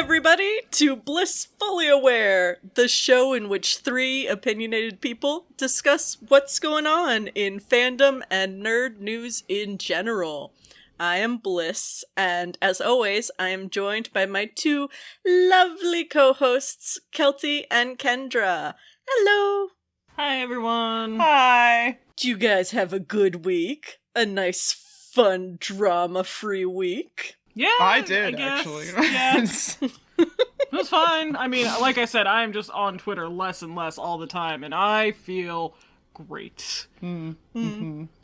everybody, to Blissfully Aware, the show in which three opinionated people discuss what's going on in fandom and nerd news in general. I am Bliss, and as always, I am joined by my two lovely co-hosts, Kelty and Kendra. Hello! Hi, everyone! Hi! Do you guys have a good week? A nice, fun, drama-free week? Yeah, I did, I guess. actually. Yes. It was fine. I mean, like I said, I'm just on Twitter less and less all the time, and I feel great.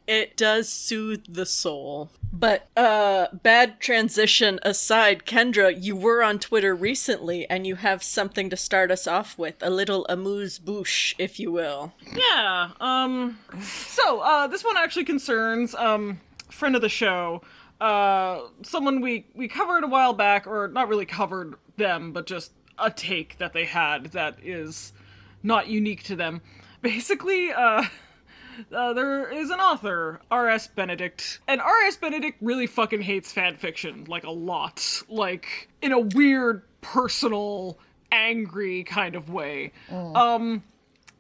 It does soothe the soul. But, bad transition aside, Kendra, you were on Twitter recently, and you have something to start us off with. A little amuse-bouche, if you will. Yeah, so, this one actually concerns, friend of the show, someone we covered a while back, or not really covered them, but just a take that they had that is not unique to them. Basically, there is an author, R.S. Benedict, and R.S. Benedict really fucking hates fanfiction, like, a lot. Like, in a weird, personal, angry kind of way.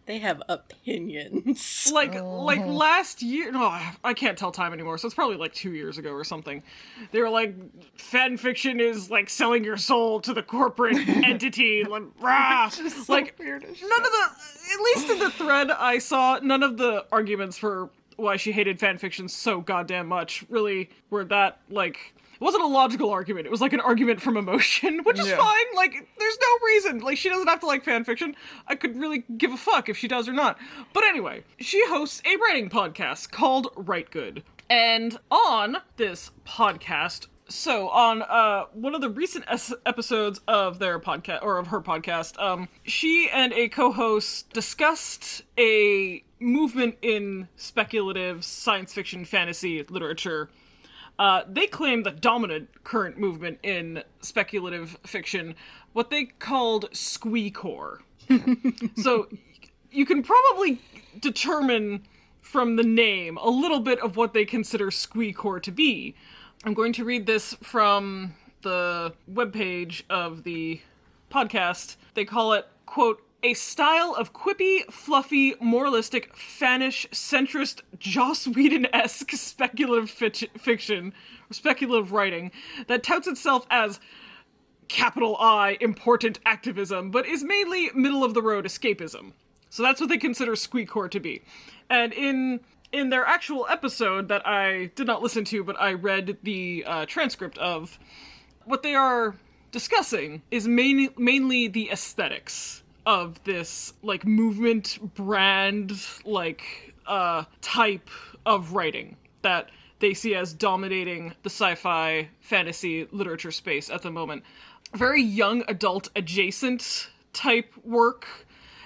They have opinions. Like last year, no, I can't tell time anymore, so it's probably like 2 years ago or something. They were like, fanfiction is like selling your soul to the corporate entity, like, rah! So like, weird as shit. none of the, at least in the thread I saw, none of the arguments for why she hated fanfiction so goddamn much really were that, like, it wasn't a logical argument. It was like an argument from emotion, which is fine. Like, there's no reason. Like, she doesn't have to like fanfiction. I could really give a fuck if she does or not. But anyway, she hosts a writing podcast called Write Good. And on this podcast, so on one of the recent episodes of their podcast, or of her podcast, she and a co-host discussed a movement in speculative science fiction fantasy literature. They claim the dominant current movement in speculative fiction, what they called Squeecore. So you can probably determine from the name a little bit of what they consider Squeecore to be. I'm going to read this from the webpage of the podcast. They call it, quote, a style of quippy, fluffy, moralistic, fannish, centrist, Joss Whedon-esque speculative fiction, or speculative writing, that touts itself as capital I, important activism, but is mainly middle-of-the-road escapism. So that's what they consider Squeecore to be. And in their actual episode that I did not listen to, but I read the transcript of, what they are discussing is mainly the aesthetics of this, like, movement, brand, like, type of writing that they see as dominating the sci-fi fantasy literature space at the moment. Very young adult adjacent type work.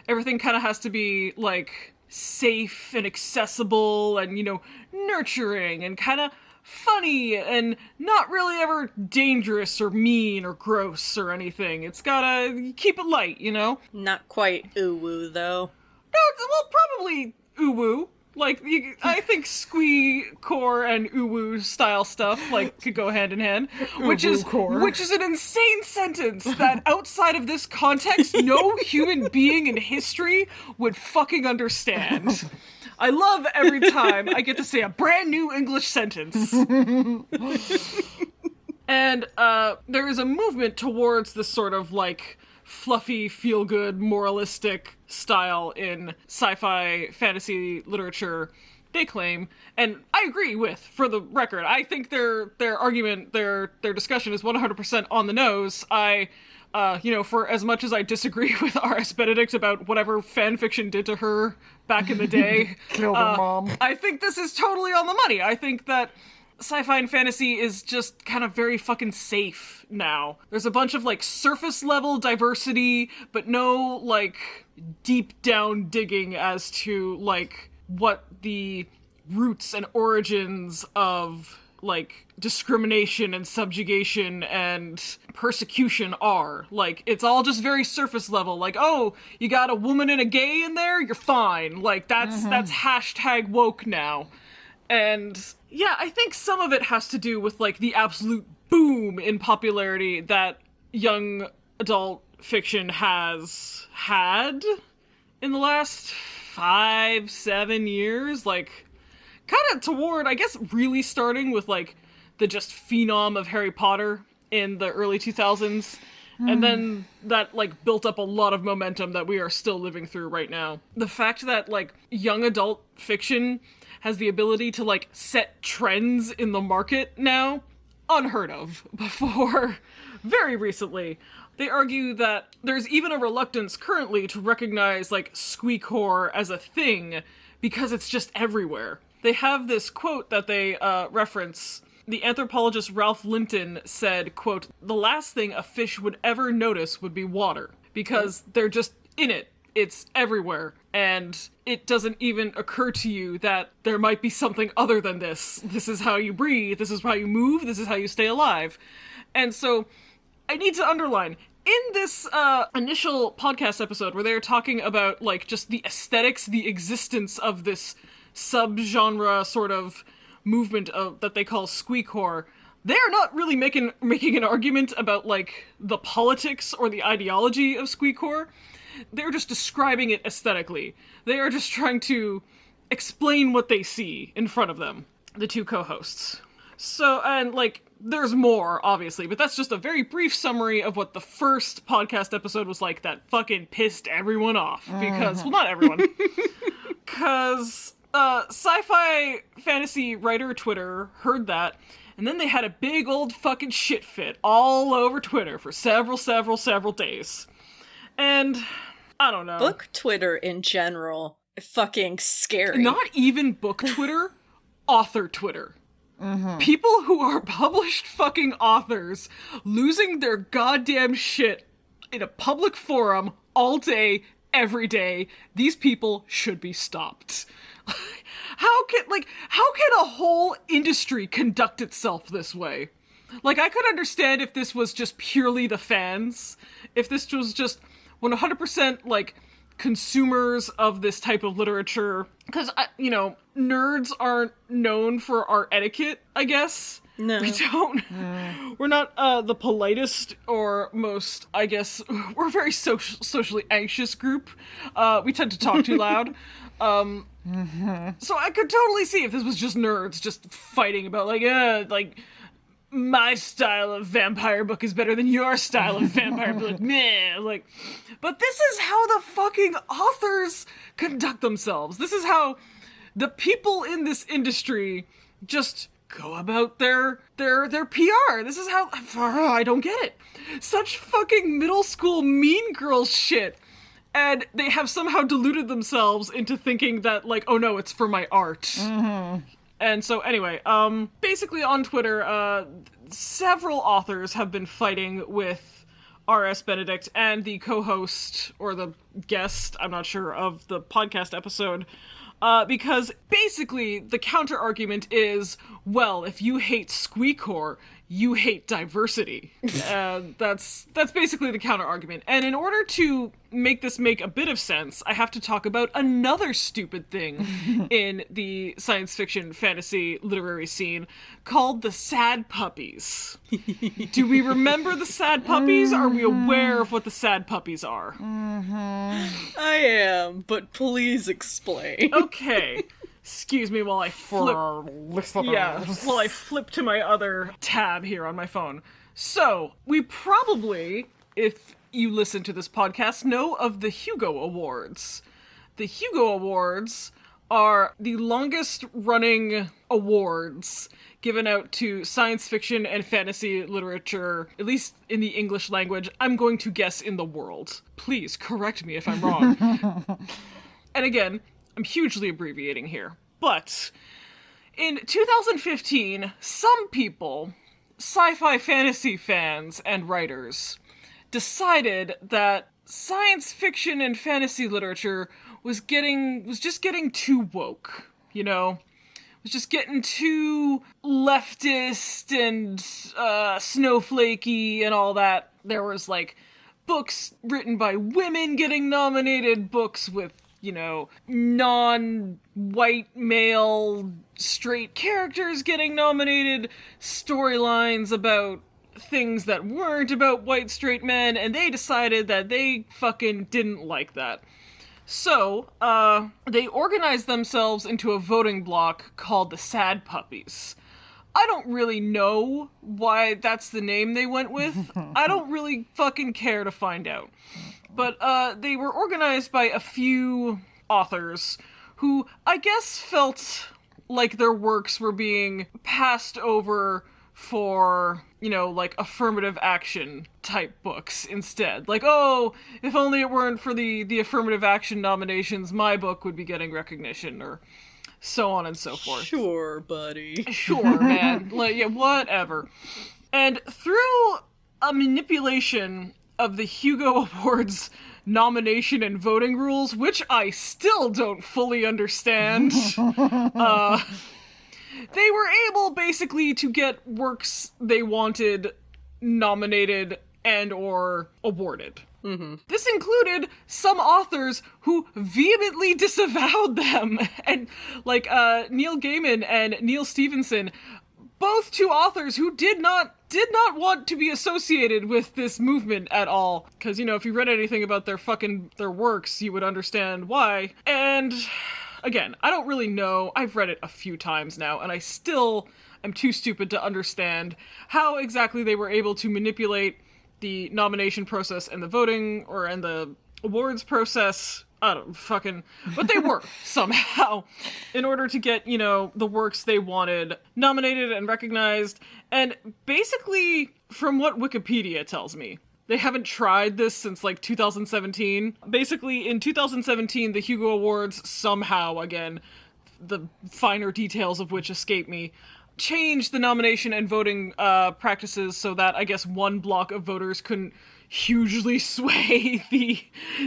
Everything kind of has to be, like, safe and accessible and, you know, nurturing and kind of funny and not really ever dangerous or mean or gross or anything. It's gotta keep it light, you know? Not quite ooh-woo, though. No, well, probably ooh-woo. Like, I think Squeecore and ooh-woo style stuff, like, could go hand in hand. Which is an insane sentence that outside of this context, no human being in history would fucking understand. I love every time I get to say a brand new English sentence. And there is a movement towards this sort of, like, fluffy, feel-good, moralistic style in sci-fi fantasy literature, they claim. And I agree with, for the record, I think their argument, their discussion is 100% on the nose. For as much as I disagree with R.S. Benedict about whatever fanfiction did to her back in the day, Killed her mom. I think this is totally on the money. I think that sci-fi and fantasy is just kind of very fucking safe now. There's a bunch of, like, surface level diversity, but no, like, deep down digging as to, like, what the roots and origins of, like, discrimination and subjugation and persecution are. Like, it's all just very surface level. Like, oh, you got a woman and a gay in there? You're fine. Like, that's hashtag woke now. And yeah, I think some of it has to do with, like, the absolute boom in popularity that young adult fiction has had in the last 5-7 years, like, kind of toward, I guess, really starting with, like, the just phenom of Harry Potter in the early 2000s, and then that, like, built up a lot of momentum that we are still living through right now. The fact that, like, young adult fiction has the ability to, like, set trends in the market now, unheard of before very recently. They argue that there's even a reluctance currently to recognize, like, Squeecore as a thing because it's just everywhere. They have this quote that they reference. The anthropologist Ralph Linton said, quote, "The last thing a fish would ever notice would be water, because they're just in it. It's everywhere. And it doesn't even occur to you that there might be something other than this. This is how you breathe. This is how you move. This is how you stay alive." And so I need to underline, in this initial podcast episode where they're talking about, like, just the aesthetics, the existence of this subgenre sort of movement of that they call Squeecore, they're not really making an argument about, like, the politics or the ideology of Squeecore. They're just describing it aesthetically. They are just trying to explain what they see in front of them, the two co-hosts. So, and, like, there's more, obviously, but that's just a very brief summary of what the first podcast episode was like that fucking pissed everyone off. Because, well, not everyone. Because sci-fi fantasy writer Twitter heard that, and then they had a big old fucking shit fit all over Twitter for several days. And, I don't know. Book Twitter in general, fucking scary. Not even book Twitter, author Twitter. People who are published fucking authors losing their goddamn shit in a public forum all day, every day. These people should be stopped. How can a whole industry conduct itself this way? Like, I could understand if this was just purely the fans, if this was just 100% like consumers of this type of literature, because, you know, nerds aren't known for our etiquette, I guess. No. We don't. We're not the politest or most, I guess, we're a very socially anxious group. We tend to talk too loud. So I could totally see if this was just nerds just fighting about, like, my style of vampire book is better than your style of vampire book. Meh. Like, but this is how the fucking authors conduct themselves. This is how the people in this industry just go about their PR. This is how, I don't get it. Such fucking middle school mean girl shit. And they have somehow deluded themselves into thinking that, like, oh no, it's for my art. And so, anyway, basically on Twitter, several authors have been fighting with R.S. Benedict and the co-host, or the guest, I'm not sure, of the podcast episode, because basically the counter-argument is, well, if you hate Squeecore, you hate diversity. That's basically the counter-argument. And in order to make this make a bit of sense, I have to talk about another stupid thing in the science fiction fantasy literary scene called the sad puppies. Do we remember the sad puppies? Are we aware of what the sad puppies are? I am, but please explain. Okay. Excuse me while I flip. While I flip to my other tab here on my phone. So, we probably, if you listen to this podcast, know of the Hugo Awards. The Hugo Awards are the longest running awards given out to science fiction and fantasy literature, at least in the English language. I'm going to guess in the world. Please correct me if I'm wrong. And again, I'm hugely abbreviating here. But in 2015, some people, sci-fi fantasy fans and writers, decided that science fiction and fantasy literature was just getting too woke, you know? It was just getting too leftist and snowflakey and all that. There was, like, books written by women getting nominated, books with, you know, non-white male straight characters getting nominated, storylines about things that weren't about white straight men, and they decided that they fucking didn't like that. So, they organized themselves into a voting bloc called the Sad Puppies. I don't really know why that's the name they went with. I don't really fucking care to find out. But, they were organized by a few authors who, I guess, felt like their works were being passed over for, you know, like, affirmative action type books instead. Like, oh, if only it weren't for the affirmative action nominations, my book would be getting recognition, or so on and so forth. Sure, buddy. Sure, man. Like, yeah, whatever. And through a manipulation of the Hugo Awards nomination and voting rules, which I still don't fully understand, they were able basically to get works they wanted nominated and or awarded. Mm-hmm. This included some authors who vehemently disavowed them, and like Neil Gaiman and Neil Stephenson, both two authors who did not want to be associated with this movement at all. Because, you know, if you read anything about their works, you would understand why. And again, I don't really know. I've read it a few times now, and I still am too stupid to understand how exactly they were able to manipulate the nomination process and the voting and the awards process. I don't fucking... But they were, somehow, in order to get, you know, the works they wanted nominated and recognized. And basically, from what Wikipedia tells me, they haven't tried this since, like, 2017. Basically, in 2017, the Hugo Awards somehow, again, the finer details of which escape me, changed the nomination and voting practices so that, I guess, one block of voters couldn't hugely sway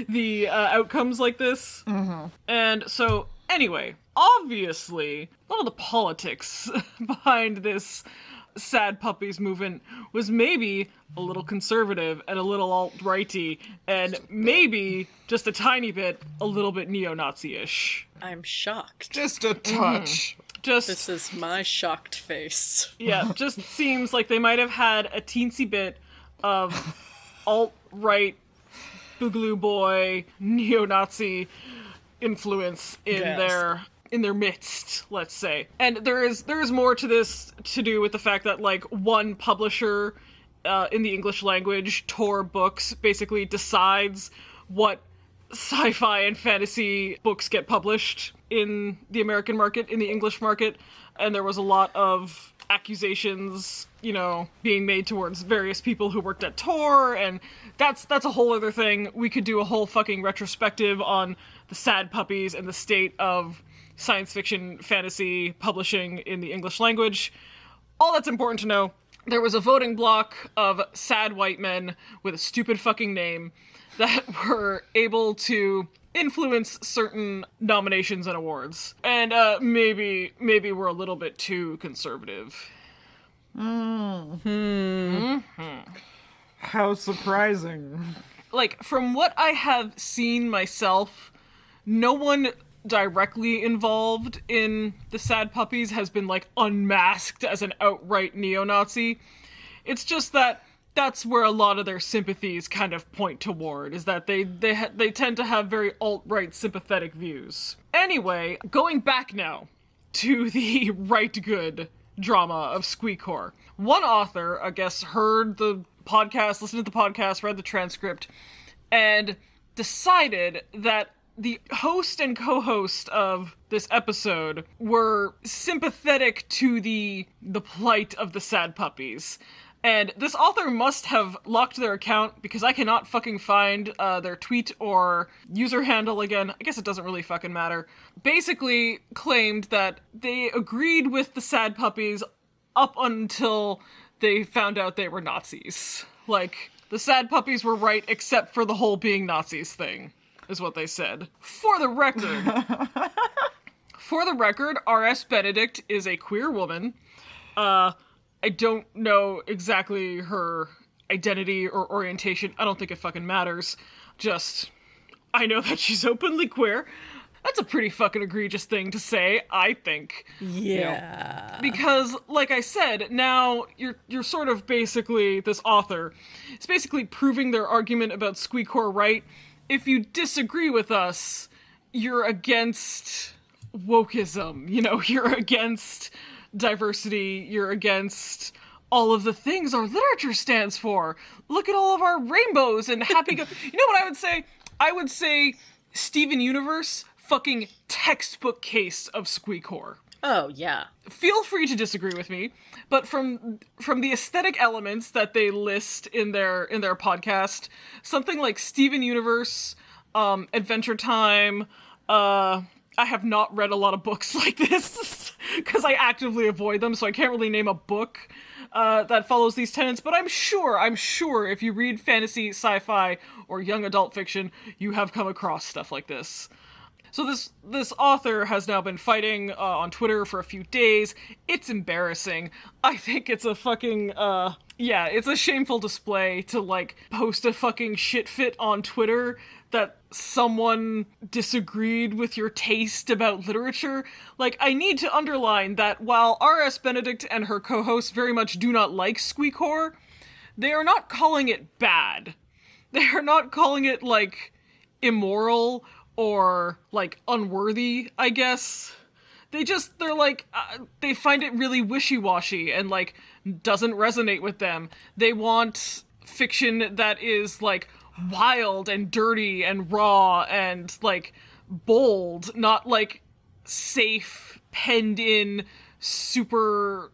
the outcomes like this. Mm-hmm. And so, anyway, obviously, a lot of the politics behind this Sad Puppies movement was maybe a little conservative and a little alt-righty, and maybe, just a tiny bit, a little bit neo-Nazi-ish. I'm shocked. Just a touch. This is my shocked face. Yeah, just seems like they might have had a teensy bit of alt-right, boogaloo boy, neo-Nazi influence in their midst, let's say. And there is more to this to do with the fact that, like, one publisher in the English language, Tor Books, basically decides what sci-fi and fantasy books get published in the American market, in the English market, and there was a lot of accusations, you know, being made towards various people who worked at Tor, and that's a whole other thing. We could do a whole fucking retrospective on the Sad Puppies and the state of science fiction fantasy publishing in the English language. All that's important to know. There was a voting block of sad white men with a stupid fucking name that were able to influence certain nominations and awards. And maybe we're a little bit too conservative. Mm-hmm. How surprising. Like, from what I have seen myself, no one directly involved in the Sad Puppies has been, like, unmasked as an outright neo-Nazi. It's just that that's where a lot of their sympathies kind of point toward, is that they tend to have very alt-right sympathetic views. Anyway, going back now to the right good drama of Squeecore. One author, I guess, heard the podcast, listened to the podcast, read the transcript, and decided that the host and co-host of this episode were sympathetic to the plight of the Sad Puppies. And this author must have locked their account because I cannot fucking find their tweet or user handle again. I guess it doesn't really fucking matter. Basically claimed that they agreed with the Sad Puppies up until they found out they were Nazis. Like, the Sad Puppies were right except for the whole being Nazis thing, is what they said. For the record, R.S. Benedict is a queer woman. I don't know exactly her identity or orientation. I don't think it fucking matters. Just, I know that she's openly queer. That's a pretty fucking egregious thing to say, I think. Yeah. Because, like I said, now you're sort of basically, this author, it's basically proving their argument about Squeecore right. If you disagree with us, you're against wokeism, you're against diversity, you're against all of the things our literature stands for. Look at all of our rainbows and happy You know what I would say? I would say Steven Universe, fucking textbook case of Squeecore. Oh, yeah. Feel free to disagree with me, but from the aesthetic elements that they list in their podcast, something like Steven Universe, Adventure Time, I have not read a lot of books like this because I actively avoid them, so I can't really name a book that follows these tenets, but I'm sure if you read fantasy, sci-fi, or young adult fiction, you have come across stuff like this. So this author has now been fighting on Twitter for a few days. It's embarrassing. I think it's a fucking, it's a shameful display to, like, post a fucking shit fit on Twitter that someone disagreed with your taste about literature. Like, I need to underline that while R.S. Benedict and her co-hosts very much do not like Squeecore, they are not calling it bad. They are not calling it, like, immoral or, like, unworthy, I guess. They're like, they find it really wishy-washy and, like, doesn't resonate with them. They want fiction that is, like, wild and dirty and raw and, like, bold, not, like, safe, penned in, super,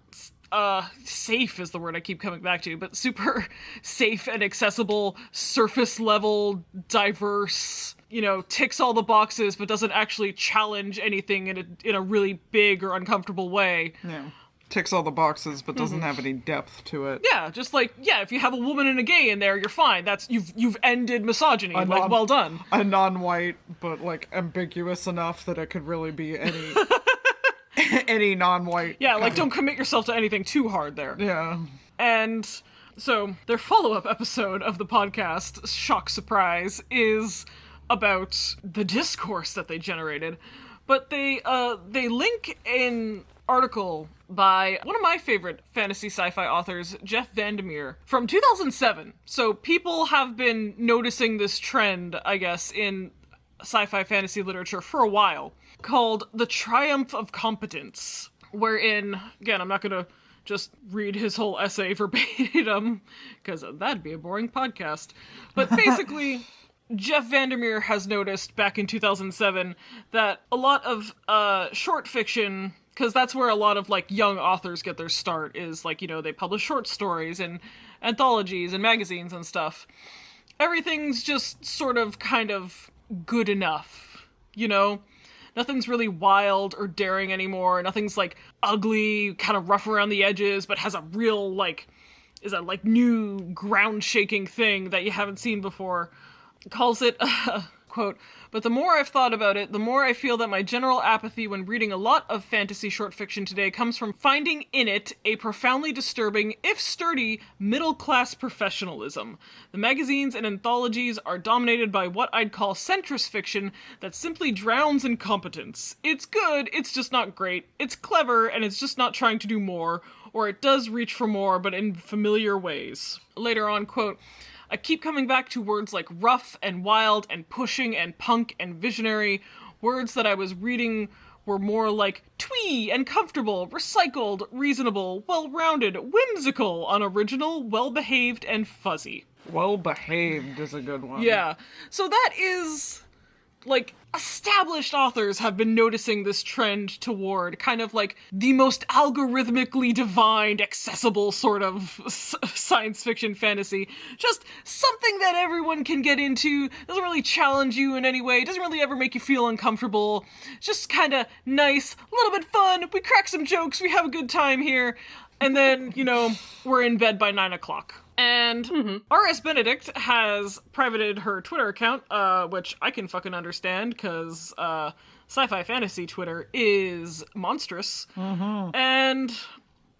safe is the word I keep coming back to, but super safe and accessible, surface level, diverse, ticks all the boxes, but doesn't actually challenge anything in a really big or uncomfortable way. Yeah. Ticks all the boxes, but doesn't have any depth to it. Yeah, just like, if you have a woman and a gay in there, you're fine. That's, you've ended misogyny. Well done. A non-white, but, like, ambiguous enough that it could really be any... any non-white. Yeah, like, don't commit yourself to anything too hard there. Yeah. And so, their follow-up episode of the podcast, shock surprise, is about the discourse that they generated. But they link an article by one of my favorite fantasy sci-fi authors, Jeff Vandermeer, from 2007. So people have been noticing this trend, I guess, in sci-fi fantasy literature for a while, called The Triumph of Competence, wherein, again, I'm not going to just read his whole essay verbatim, because that'd be a boring podcast. But basically, Jeff Vandermeer has noticed back in 2007 that a lot of short fiction, because that's where a lot of, like, young authors get their start, is, like, they publish short stories and anthologies and magazines and stuff. Everything's just sort of kind of good enough, Nothing's really wild or daring anymore. Nothing's, like, ugly, kind of rough around the edges, but has a real, like, is a, like, new ground-shaking thing that you haven't seen before. Calls it, quote, "But the more I've thought about it, the more I feel that my general apathy when reading a lot of fantasy short fiction today comes from finding in it a profoundly disturbing, if sturdy, middle-class professionalism. The magazines and anthologies are dominated by what I'd call centrist fiction that simply drowns in competence. It's good, it's just not great. It's clever, and it's just not trying to do more, or it does reach for more, but in familiar ways." Later on, quote, "I keep coming back to words like rough and wild and pushing and punk and visionary. Words that I was reading were more like twee and comfortable, recycled, reasonable, well-rounded, whimsical, unoriginal, well-behaved, and fuzzy." Well-behaved is a good one. Yeah. So that is, like, established authors have been noticing this trend toward kind of like the most algorithmically defined, accessible sort of science fiction fantasy. Just something that everyone can get into, doesn't really challenge you in any way, doesn't really ever make you feel uncomfortable, just kind of nice, a little bit fun, we crack some jokes, we have a good time here, and then, we're in bed by 9 o'clock. And R.S. Benedict has privated her Twitter account, which I can fucking understand, because sci-fi fantasy Twitter is monstrous. And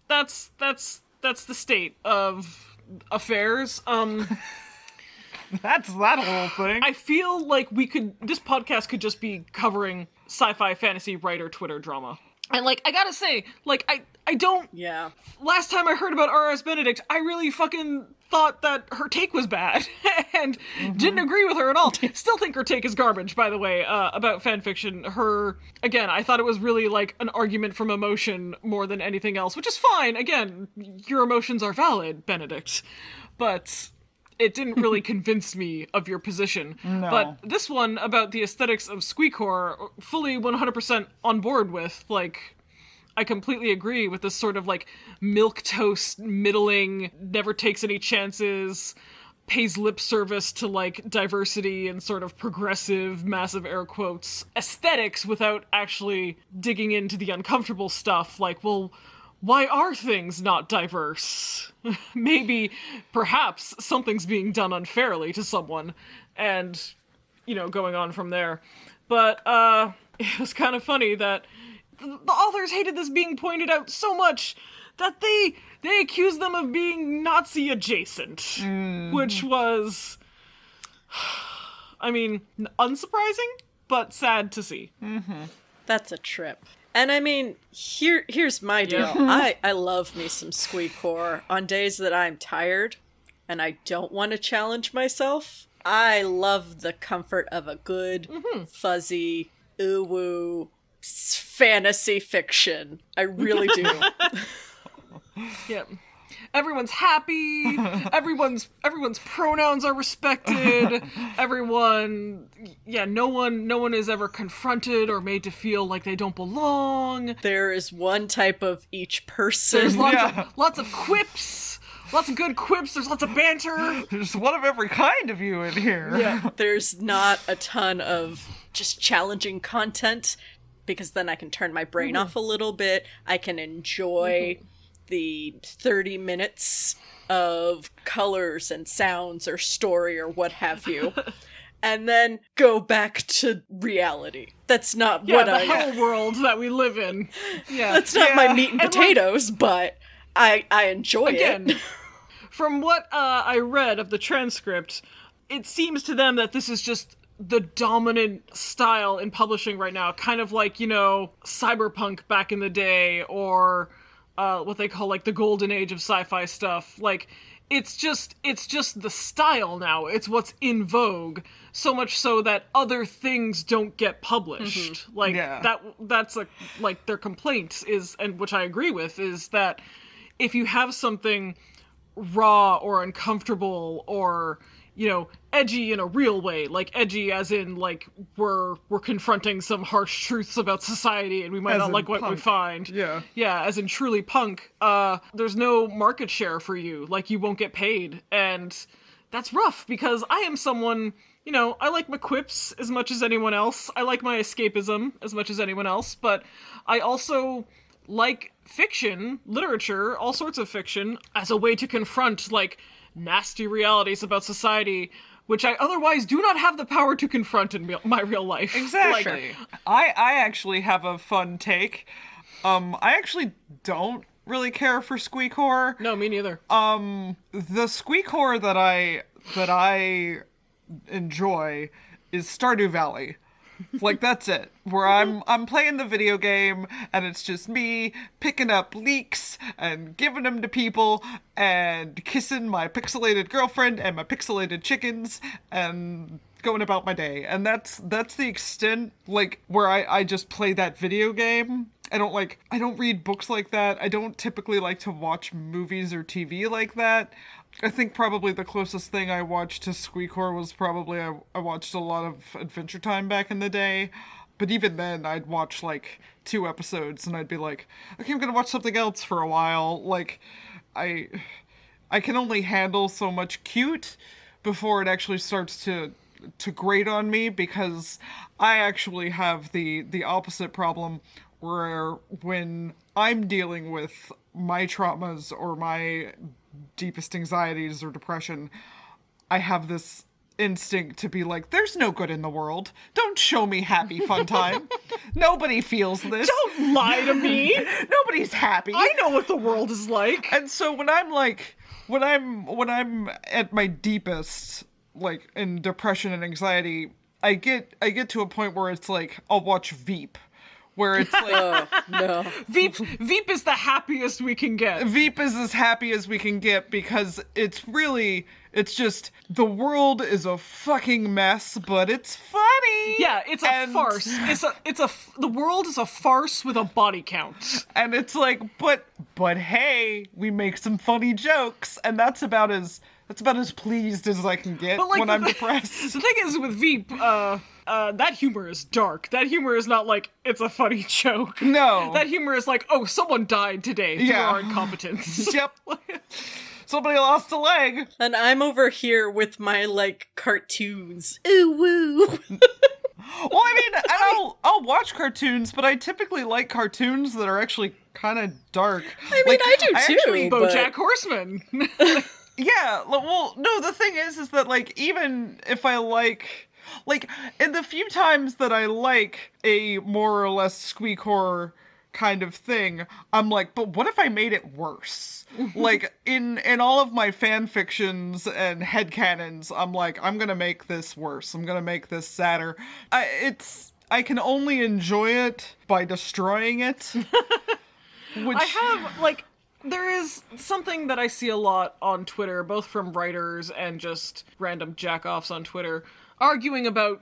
that's the state of affairs. That's that whole thing. I feel like this podcast could just be covering sci-fi fantasy writer Twitter drama. And, like, I gotta say, like, I don't... Yeah. Last time I heard about R.S. Benedict, I really fucking thought that her take was bad, and didn't agree with her at all. Still think her take is garbage, by the way, about fanfiction. Again, I thought it was really, like, an argument from emotion more than anything else, which is fine. Again, your emotions are valid, Benedict. But it didn't really convince me of your position. No. But this one, about the aesthetics of Squeecore, fully 100% on board with. Like, I completely agree with this sort of, like, milquetoast, middling, never takes any chances, pays lip service to, like, diversity and sort of progressive, massive air quotes, aesthetics without actually digging into the uncomfortable stuff. Like, well, why are things not diverse? Maybe, perhaps, something's being done unfairly to someone, and, going on from there. But, it was kind of funny that the authors hated this being pointed out so much that they accused them of being Nazi adjacent, which was, I mean, unsurprising, but sad to see. Mm-hmm. That's a trip. And I mean, here's my deal. I love me some Squeecore. On days that I'm tired and I don't want to challenge myself, I love the comfort of a good, fuzzy, ooh-woo fantasy fiction. I really do. Yeah. Everyone's happy. Everyone's pronouns are respected. No one is ever confronted or made to feel like they don't belong. There is one type of each person. There's lots of quips. Lots of good quips. There's lots of banter. There's one of every kind of you in here. Yeah. There's not a ton of just challenging content, because then I can turn my brain off a little bit. I can enjoy the 30 minutes of colors and sounds or story or what have you, and then go back to reality. That's not what the hell world that we live in. Yeah, that's not my meat and potatoes, but I enjoy it. From what I read of the transcript, it seems to them that this is just the dominant style in publishing right now, kind of like, cyberpunk back in the day, or what they call, like, the golden age of sci-fi stuff. Like, it's just the style now. It's what's in vogue, so much so that other things don't get published. Like, that's like their complaint is, and which I agree with, is that if you have something raw or uncomfortable or, edgy in a real way, like edgy as in, like, we're confronting some harsh truths about society and we might not like what we find. Yeah, as in truly punk, there's no market share for you. Like, you won't get paid. And that's rough, because I am someone, I like my quips as much as anyone else. I like my escapism as much as anyone else, but I also like fiction, literature, all sorts of fiction, as a way to confront, like, nasty realities about society, which I otherwise do not have the power to confront in my real life. Exactly. I actually have a fun take. I actually don't really care for Squeecore. No, me neither. The Squeecore that I enjoy is Stardew Valley. Like, that's it. Where I'm playing the video game, and it's just me picking up leeks and giving them to people and kissing my pixelated girlfriend and my pixelated chickens and going about my day. And that's the extent, like, where I just play that video game. I don't read books like that. I don't typically like to watch movies or TV like that. I think probably the closest thing I watched to Squeecore was probably I watched a lot of Adventure Time back in the day. But even then, I'd watch, like, 2 episodes and I'd be like, okay, I'm gonna watch something else for a while. Like, I can only handle so much cute before it actually starts to grate on me, because I actually have the opposite problem, where when I'm dealing with my traumas or my deepest anxieties or depression, I have this instinct to be like, there's no good in the world. Don't show me happy fun time. Nobody feels this. Don't lie to me. Nobody's happy. I know what the world is like. And so when I'm at my deepest, like in depression and anxiety, I get to a point where it's like I'll watch Veep, where it's like Oh, no. Veep is the happiest we can get. Veep is as happy as we can get because it's just the world is a fucking mess, but it's funny. Yeah, it's a farce. The world is a farce with a body count. And it's like, but hey, we make some funny jokes, and that's about as pleased as I can get when I'm depressed. The thing is with Veep, that humor is dark. That humor is not like, it's a funny joke. No. That humor is like, oh, someone died today through our incompetence. Yep. Somebody lost a leg. And I'm over here with my, like, cartoons. Ooh, woo. Well, I mean, I'll watch cartoons, but I typically like cartoons that are actually kind of dark. I mean, like, I do too. BoJack Horseman. Yeah, well, no, the thing is that, like, even if I like, in the few times that I like a more or less Squeecore kind of thing, I'm like, but what if I made it worse? Like, in all of my fan fictions and headcanons, I'm like, I'm gonna make this worse. I'm gonna make this sadder. I can only enjoy it by destroying it. Which... I have, like... There is something that I see a lot on Twitter, both from writers and just random jack-offs on Twitter, arguing about,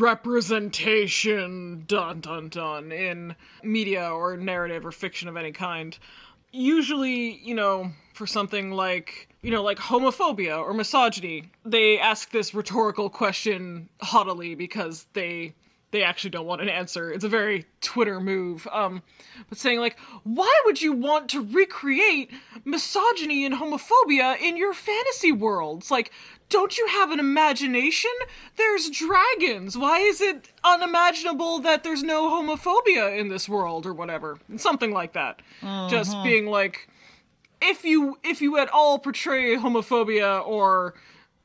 representation, dun dun dun, in media or narrative or fiction of any kind. Usually, for something like, like homophobia or misogyny, they ask this rhetorical question haughtily because they actually don't want an answer. It's a very Twitter move. But saying, like, why would you want to recreate misogyny and homophobia in your fantasy worlds? Like, don't you have an imagination? There's dragons. Why is it unimaginable that there's no homophobia in this world or whatever? Something like that. Just being like, if you at all portray homophobia or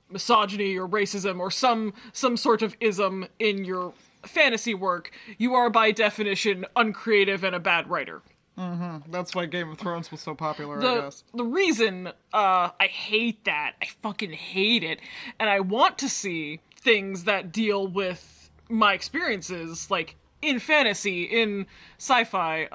misogyny or racism or some sort of ism in your fantasy work, you are by definition uncreative and a bad writer. That's why Game of Thrones was so popular, I guess. The reason I hate that, I fucking hate it, and I want to see things that deal with my experiences, like in fantasy, in sci-fi,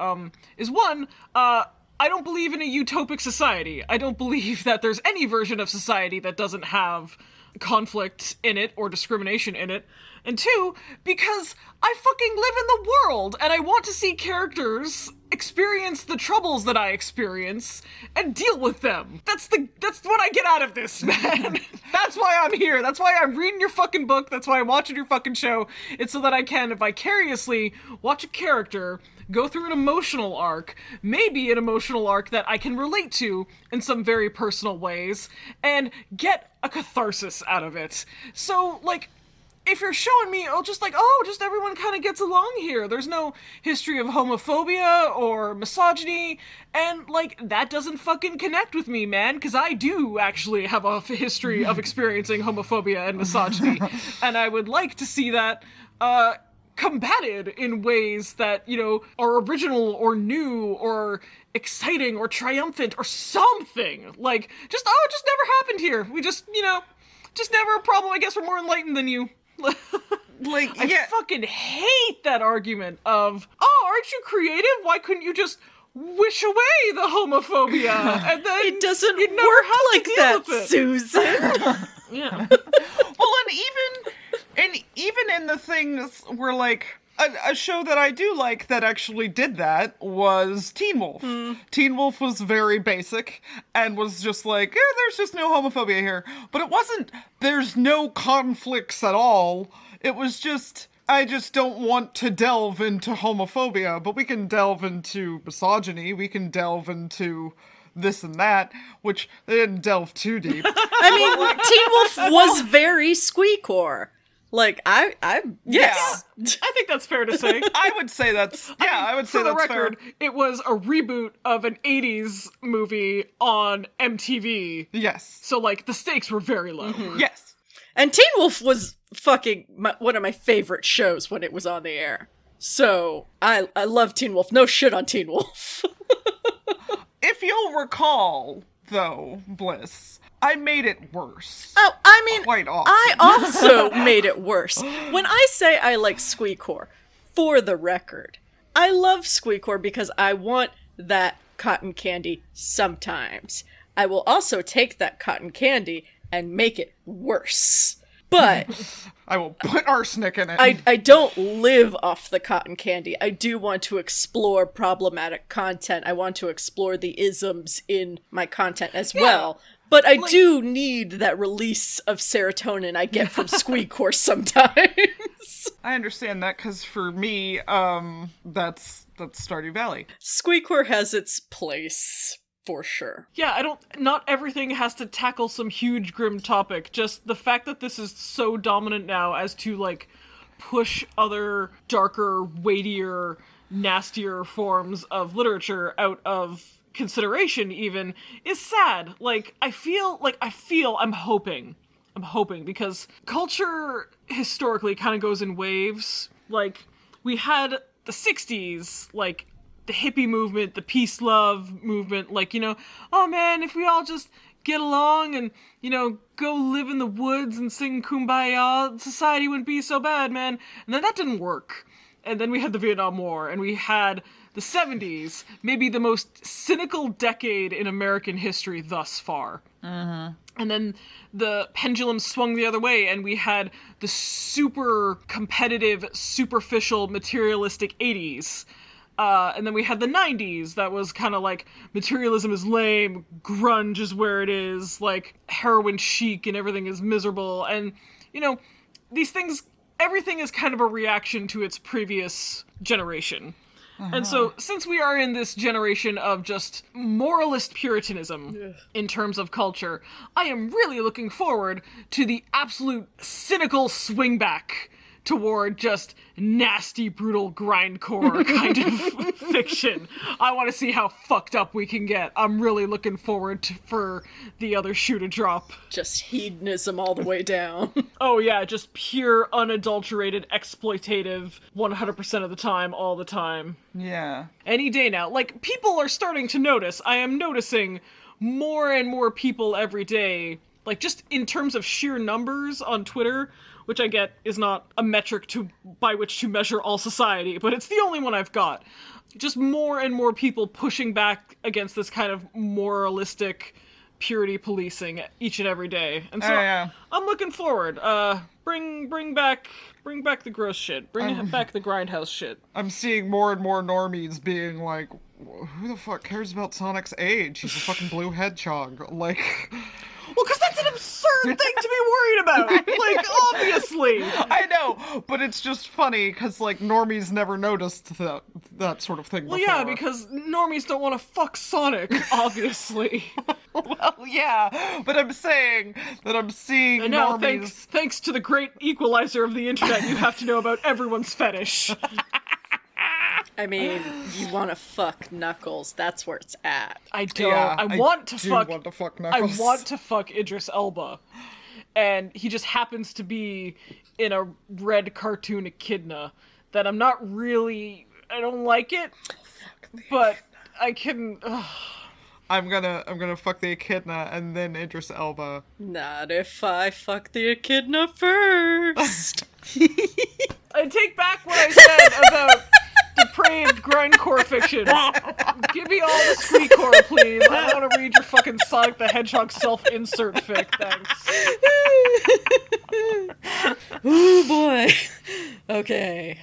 is one, I don't believe in a utopic society. I don't believe that there's any version of society that doesn't have conflict in it or discrimination in it. And two, because I fucking live in the world and I want to see characters experience the troubles that I experience and deal with them. That's what I get out of this, man. That's why I'm here. That's why I'm reading your fucking book. That's why I'm watching your fucking show. It's so that I can vicariously watch a character go through an emotional arc, maybe an emotional arc that I can relate to in some very personal ways, and get a catharsis out of it. So, like, if you're showing me, just everyone kind of gets along here. There's no history of homophobia or misogyny, and, like, that doesn't fucking connect with me, man, because I do actually have a history of experiencing homophobia and misogyny, and I would like to see that, combated in ways that, are original or new or exciting or triumphant or something. Like, it just never happened here. We just never a problem. I guess we're more enlightened than you. I fucking hate that argument of, aren't you creative? Why couldn't you just wish away the homophobia? And then it doesn't you'd never work have like to deal that, with it. Susan. Yeah. Well, and even in the things where, like, a show that I do like that actually did that was Teen Wolf. Teen Wolf was very basic and was just like, there's just no homophobia here. But it wasn't, there's no conflicts at all. It was just, I just don't want to delve into homophobia, but we can delve into misogyny, we can delve into this and that, which they didn't delve too deep. I mean, Teen Wolf was very Squeecore. Like, yes. Yeah. I think that's fair to say. I would say that's, I would say for the that's record, fair. it was a reboot of an 80s movie on MTV. Yes. So, like, the stakes were very low. Yes. And Teen Wolf was fucking one of my favorite shows when it was on the air. So, I love Teen Wolf. No shit on Teen Wolf. If you'll recall, though, Bliss, I made it worse. Oh, I mean, Quite often. I also made it worse. When I say I like Squeecore, for the record, I love Squeecore because I want that cotton candy sometimes. I will also take that cotton candy and make it worse. But I will put arsenic in it. I don't live off the cotton candy. I do want to explore problematic content. I want to explore the isms in my content as well. But I do need that release of serotonin I get from Squeecore sometimes. I understand that, because for me, that's Stardew Valley. Squeecore has its place, for sure. Yeah, not everything has to tackle some huge grim topic. Just the fact that this is so dominant now as to, like, push other darker, weightier, nastier forms of literature out of consideration even is sad. I'm hoping because culture historically kind of goes in waves. Like, we had the 60s, like the hippie movement, the peace love movement, like, oh man, if we all just get along and, go live in the woods and sing Kumbaya, society wouldn't be so bad, man. And then that didn't work. And then we had the Vietnam War, and we had the 70s, maybe the most cynical decade in American history thus far. And then the pendulum swung the other way, and we had the super competitive, superficial, materialistic 80s. And then we had the 90s, that was kind of like, materialism is lame, grunge is where it is, like, heroin chic and everything is miserable. And, these things, everything is kind of a reaction to its previous generation. And so, since we are in this generation of just moralist puritanism in terms of culture, I am really looking forward to the absolute cynical swing back toward just nasty, brutal, grindcore kind of fiction. I want to see how fucked up we can get. I'm really looking forward for the other shoe to drop. Just hedonism all the way down. Oh yeah, just pure, unadulterated, exploitative, 100% of the time, all the time. Yeah. Any day now. Like, people are starting to notice. I am noticing more and more people every day, like, just in terms of sheer numbers on Twitter, which I get is not a metric by which to measure all society, but it's the only one I've got. Just more and more people pushing back against this kind of moralistic purity policing each and every day. And so I'm looking forward. Bring back the gross shit. Bring back the grindhouse shit. I'm seeing more and more normies being like, who the fuck cares about Sonic's age? He's a fucking blue hedgehog. Like... Well, because that's an absurd thing to be worried about. Like, obviously. I know, but it's just funny because, like, normies never noticed that sort of thing before. Well, yeah, because normies don't want to fuck Sonic, obviously. Well, yeah, but I'm saying that I'm seeing and now, normies... thanks to the great equalizer of the internet, you have to know about everyone's fetish. I mean, you want to fuck Knuckles. That's where it's at. I don't. Yeah, I want to fuck Knuckles. I want to fuck Idris Elba. And he just happens to be in a red cartoon echidna that I'm not really... I don't like it, but I can... I'm gonna fuck the echidna and then Idris Elba. Not if I fuck the echidna first. I take back what I said about depraved grindcore fiction. Give me all the Squeecore, please. I don't want to read your fucking Sonic the Hedgehog self-insert fic, thanks. Ooh, boy. Okay.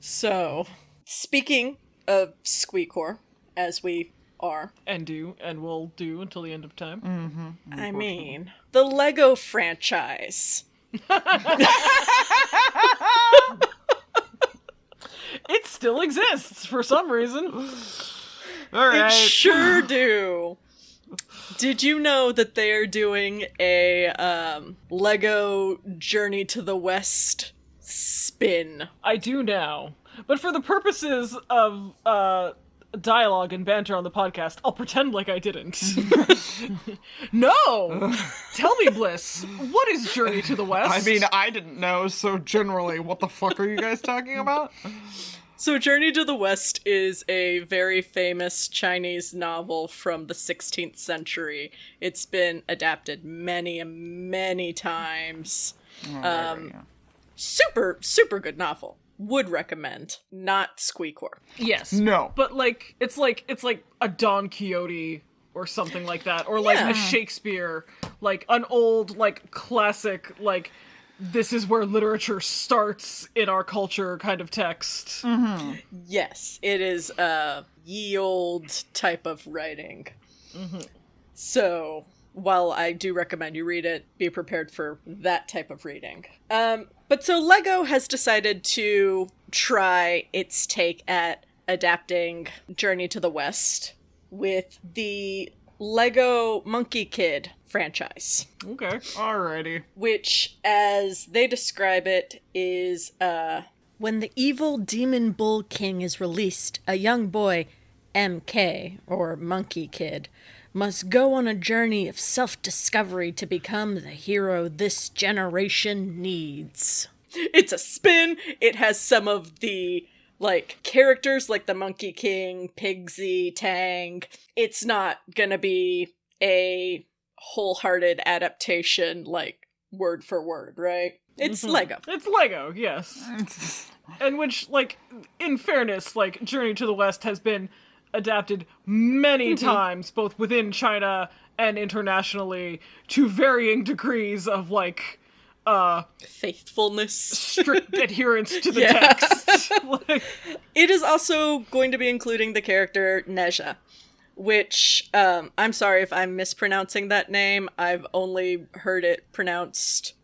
So, speaking of Squeecore, as we are. And will do until the end of time. Mm-hmm. I mean, the Lego franchise. It still exists for some reason. All right. It sure do. Did you know that they are doing a Lego Journey to the West spin? I do now. But for the purposes of dialogue and banter on the podcast, I'll pretend like I didn't. No! Tell me, Bliss, what is Journey to the West? I mean, I didn't know, so generally, what the fuck are you guys talking about? So Journey to the West is a very famous Chinese novel from the 16th century. It's been adapted many, many times. Super, super good novel. Would recommend. Not Squeecore. Yes. No. But, like, it's like a Don Quixote or something like that. Or, like, a Shakespeare. Like, an old, like, classic, like, this is where literature starts in our culture kind of text. Mm-hmm. Yes, it is a ye old type of writing. Mm-hmm. So, while I do recommend you read it, be prepared for that type of reading. But so LEGO has decided to try its take at adapting Journey to the West with the LEGO Monkey Kid franchise. Okay. Alrighty. Which, as they describe it, is, when the evil demon bull king is released, a young boy, MK, or Monkey Kid, must go on a journey of self-discovery to become the hero this generation needs. It's a spin. It has some of the, like, characters like the Monkey King, Pigsy, Tang. It's not gonna be a wholehearted adaptation, like, word for word, right? It's LEGO. It's LEGO, yes. And which, like, in fairness, like, Journey to the West has been adapted many times, both within China and internationally, to varying degrees of, like, faithfulness. Strict adherence to the text. Like, it is also going to be including the character Neja, which, I'm sorry if I'm mispronouncing that name. I've only heard it pronounced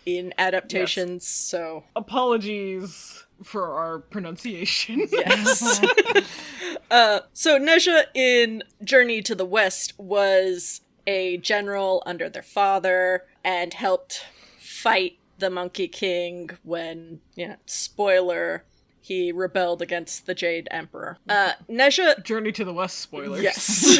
in adaptations, so... Apologies for our pronunciation. Yes. So Neja in Journey to the West was a general under their father and helped fight the Monkey King when, spoiler, he rebelled against the Jade Emperor. Neja... Journey to the West spoilers. Yes.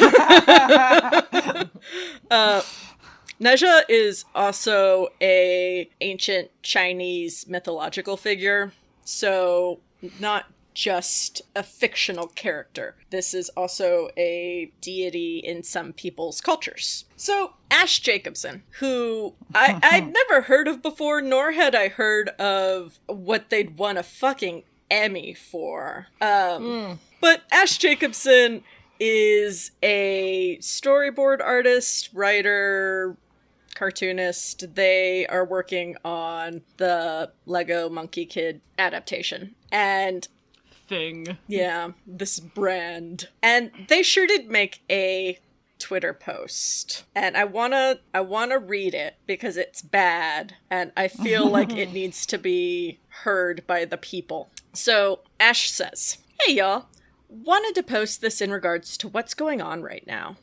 Neja is also a ancient Chinese mythological figure, so not just a fictional character. This is also a deity in some people's cultures. So, Ash Jacobson, who I'd never heard of before, nor had I heard of what they'd won a fucking Emmy for. But Ash Jacobson is a storyboard artist, writer, cartoonist. They are working on the Lego Monkey Kid adaptation. And thing. Yeah, this brand. And they sure did make a Twitter post. And I wanna read it because it's bad. And I feel like it needs to be heard by the people. So, Ash says, "Hey y'all, wanted to post this in regards to what's going on right now.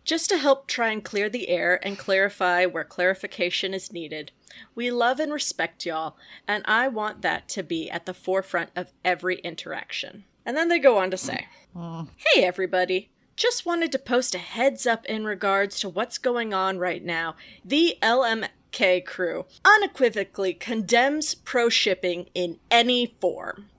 Just to help try and clear the air and clarify where clarification is needed. We love and respect y'all, and I want that to be at the forefront of every interaction." And then they go on to say, "Hey everybody, just wanted to post a heads up in regards to what's going on right now. The LMK crew unequivocally condemns pro-shipping in any form.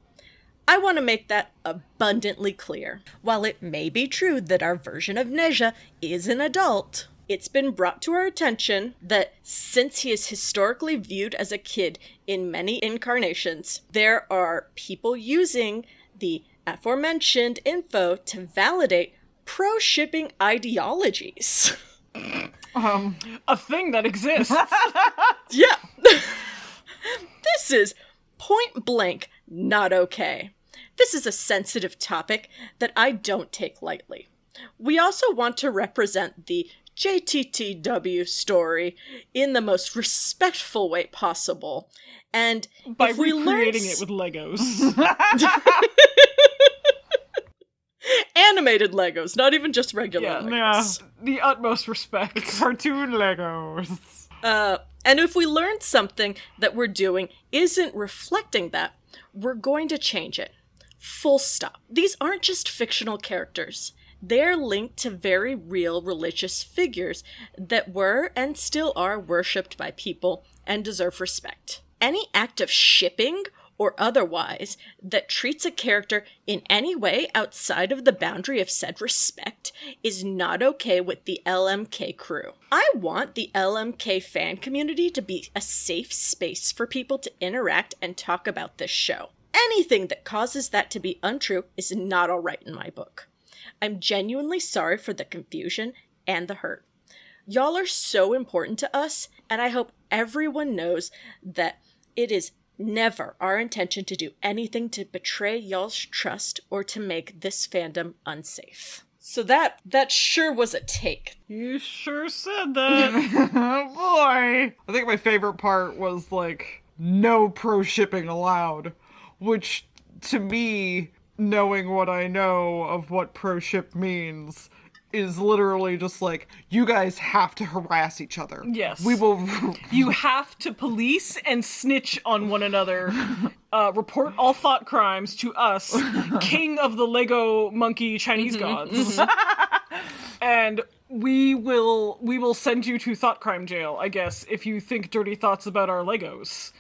I want to make that abundantly clear. While it may be true that our version of Neja is an adult, it's been brought to our attention that since he is historically viewed as a kid in many incarnations, there are people using the aforementioned info to validate pro-shipping ideologies." A thing that exists. Yeah. This is point blank not okay. This is a sensitive topic that I don't take lightly. We also want to represent the JTTW story in the most respectful way possible. And by if we recreating it with Legos. Animated Legos, not even just regular Legos. Yeah, the utmost respect. Cartoon Legos. And if we learn something that we're doing isn't reflecting that, we're going to change it. Full stop. These aren't just fictional characters. They're linked to very real religious figures that were and still are worshipped by people and deserve respect. Any act of shipping or otherwise, that treats a character in any way outside of the boundary of said respect is not okay with the LMK crew. I want the LMK fan community to be a safe space for people to interact and talk about this show. Anything that causes that to be untrue is not alright in my book. I'm genuinely sorry for the confusion and the hurt. Y'all are so important to us, and I hope everyone knows that it is never our intention to do anything to betray y'all's trust or to make this fandom unsafe. So that sure was a take. You sure said that. Oh boy. I think my favorite part was, like, no pro-shipping allowed, which, to me, knowing what I know of what pro-ship means, is literally just like, you guys have to harass each other. Yes. We will... You have to police and snitch on one another. Report all thought crimes to us, king of the Lego monkey Chinese gods. And we will send you to thought crime jail, I guess, if you think dirty thoughts about our Legos.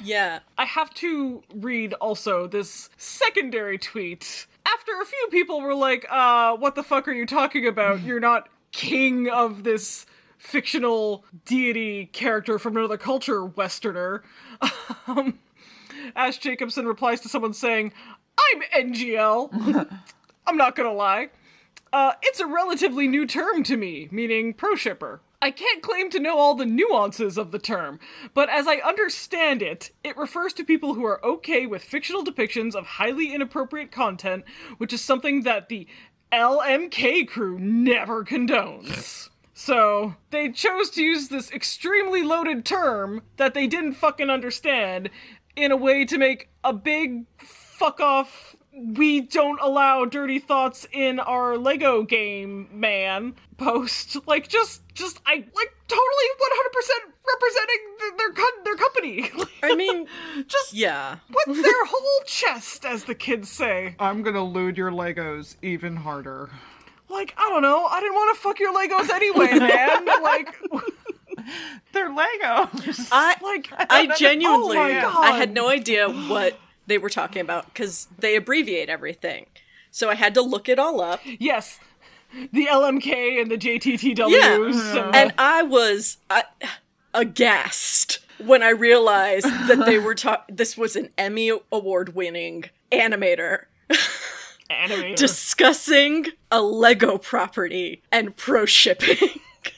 Yeah. I have to read also this secondary tweet. After a few people were like, what the fuck are you talking about? You're not king of this fictional deity character from another culture, Westerner. Ash Jacobson replies to someone saying, I'm NGL. I'm not gonna lie. It's a relatively new term to me, meaning pro-shipper. I can't claim to know all the nuances of the term, but as I understand it, it refers to people who are okay with fictional depictions of highly inappropriate content, which is something that the LMK crew never condones. So, they chose to use this extremely loaded term that they didn't fucking understand in a way to make a big fuck off, we don't allow dirty thoughts in our Lego game, man, post. Like, just, I, like, totally 100% representing their company. I mean, just, yeah. with their whole chest, as the kids say. I'm gonna loot your Legos even harder. Like, I don't know, I didn't want to fuck your Legos anyway, man. Like... They're Legos! I genuinely, oh my God. I had no idea what they were talking about, because they abbreviate everything. So I had to look it all up. Yes. The LMK and the JTTWs. Yeah. And I was aghast when I realized that they were this was an Emmy Award-winning animator. Discussing a Lego property and pro-shipping.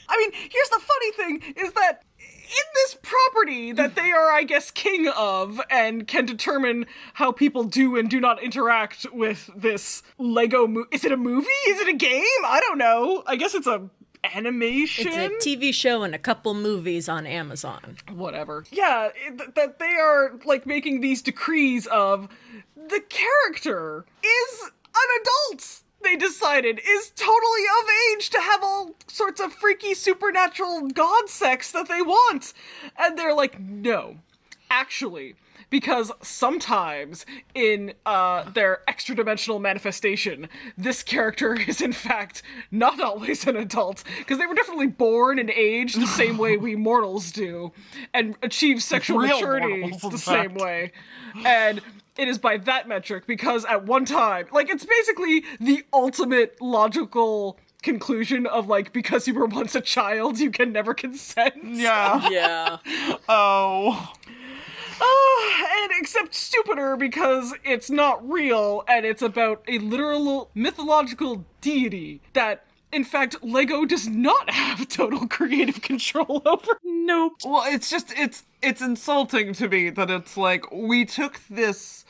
I mean, here's the funny thing, is that in this property that they are, I guess, king of, and can determine how people do and do not interact with this Lego is it a movie? Is it a game? I don't know. I guess it's a animation? It's a TV show and a couple movies on Amazon. Whatever. Yeah, that they are, like, making these decrees of the character is an adult. They decided is totally of age to have all sorts of freaky supernatural god sex that they want. And they're like, no, actually, because sometimes in their extra-dimensional manifestation, this character is in fact not always an adult, because they were definitely born and aged the same way we mortals do, and achieve sexual maturity the same way. And it is by that metric, because at one time, like, it's basically the ultimate logical conclusion of, like, because you were once a child, you can never consent. Yeah. Yeah. Oh. And except stupider, because it's not real, and it's about a literal mythological deity that, in fact, Lego does not have total creative control over. Nope. Well, it's just, it's insulting to me that it's like, we took this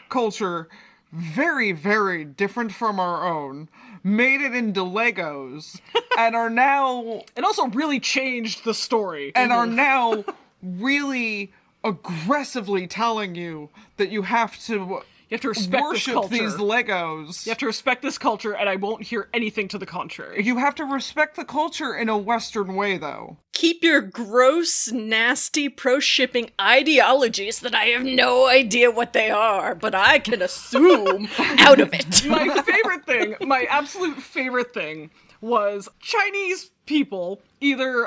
culture very, very different from our own, made it into Legos, and are now... It also really changed the story. And are now really aggressively telling you that you have to... You have to respect worship this culture. These Legos. You have to respect this culture, and I won't hear anything to the contrary. You have to respect the culture in a Western way, though. Keep your gross, nasty pro-shipping ideologies that I have no idea what they are, but I can assume out of it. My favorite thing, my absolute favorite thing, was Chinese people, either,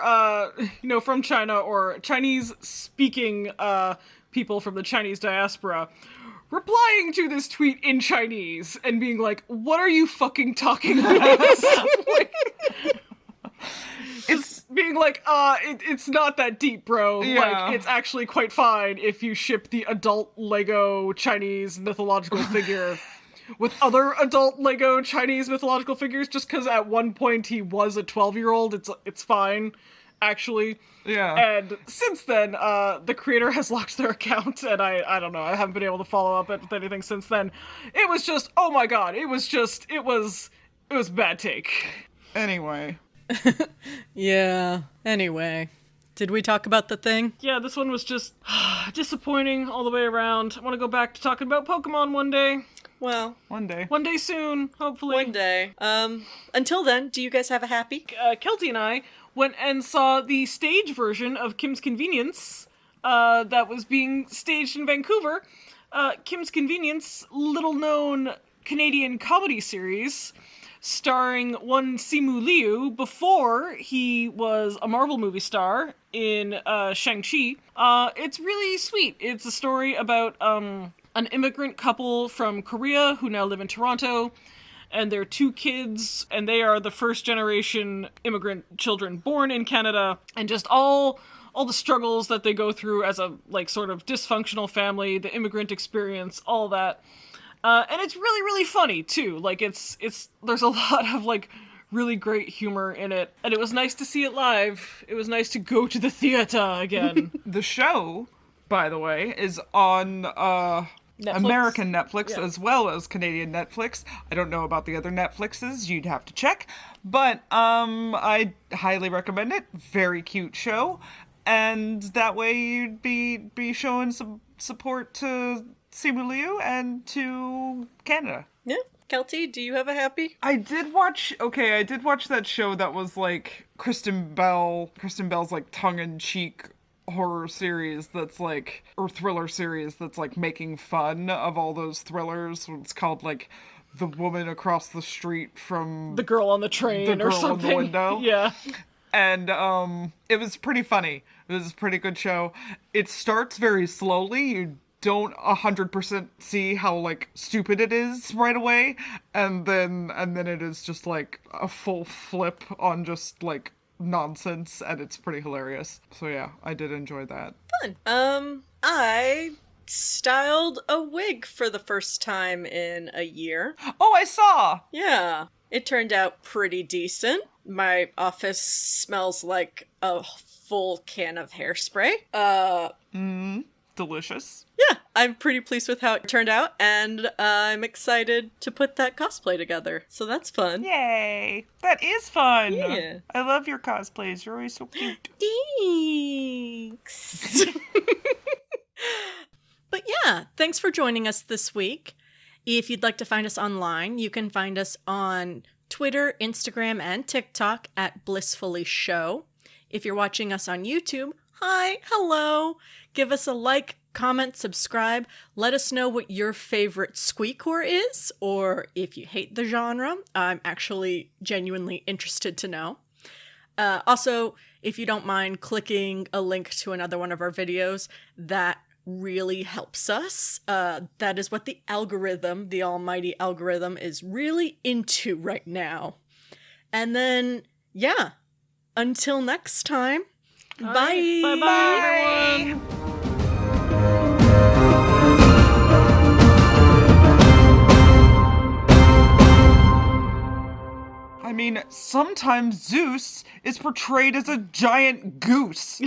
from China or Chinese-speaking people from the Chinese diaspora, replying to this tweet in Chinese and being like, what are you fucking talking about? Like, it's being like, it's not that deep, bro. Yeah. Like, it's actually quite fine if you ship the adult Lego Chinese mythological figure with other adult Lego Chinese mythological figures, just because at one point he was a 12-year-old. It's fine, actually. Yeah. And since then, the creator has locked their account, and I don't know, I haven't been able to follow up with anything since then. It was just, oh my god, it was a bad take. Anyway. Yeah. Anyway. Did we talk about the thing? Yeah, this one was just disappointing all the way around. I want to go back to talking about Pokemon one day. Well, One day. One day soon, hopefully. one day. Until then, do you guys have a happy? Kelty and I went and saw the stage version of Kim's Convenience that was being staged in Vancouver. Kim's Convenience, little-known Canadian comedy series starring one Simu Liu before he was a Marvel movie star in Shang-Chi. It's really sweet. It's a story about an immigrant couple from Korea who now live in Toronto, and their 2 kids, and they are the first generation immigrant children born in Canada, and just all the struggles that they go through as a, like, sort of dysfunctional family, the immigrant experience, all that. And it's really, really funny, too. Like, there's a lot of, like, really great humor in it, and it was nice to see it live. It was nice to go to the theater again. The show, by the way, is on Netflix? American Netflix Yeah. as well as Canadian Netflix. I don't know about the other Netflixes, you'd have to check. But I highly recommend it. Very cute show. And that way you'd be showing some support to Simu Liu and to Canada. Yeah. Kelty, do you have a happy? I did watch that show that was like Kristen Bell's like tongue-in-cheek horror series that's like, or thriller series that's like making fun of all those thrillers. It's called like The Woman Across the Street from The Girl on the Train The or Girl in the something. Window. Yeah. And it was pretty funny. It was a pretty good show. It starts very slowly. You don't 100% see how like stupid it is right away, and then it is just like a full flip on just like nonsense, and it's pretty hilarious. So yeah, I did enjoy that. Fun. I styled a wig for the first time in a year. Oh, I saw! Yeah. It turned out pretty decent. My office smells like a full can of hairspray. Delicious. Yeah, I'm pretty pleased with how it turned out, and I'm excited to put that cosplay together. So that's fun. Yay! That is fun! Yeah. I love your cosplays. You're always so cute. Thanks. But yeah, thanks for joining us this week. If you'd like to find us online, you can find us on Twitter, Instagram, and TikTok at Blissfully Show. If you're watching us on YouTube, hi, hello. Give us a like, comment, subscribe. Let us know what your favorite Squeecore is, or if you hate the genre. I'm actually genuinely interested to know. Also, if you don't mind clicking a link to another one of our videos, that really helps us. That is what the algorithm, the almighty algorithm, is really into right now. And then, yeah, until next time, bye! Bye-bye, everyone! I mean, sometimes Zeus is portrayed as a giant goose.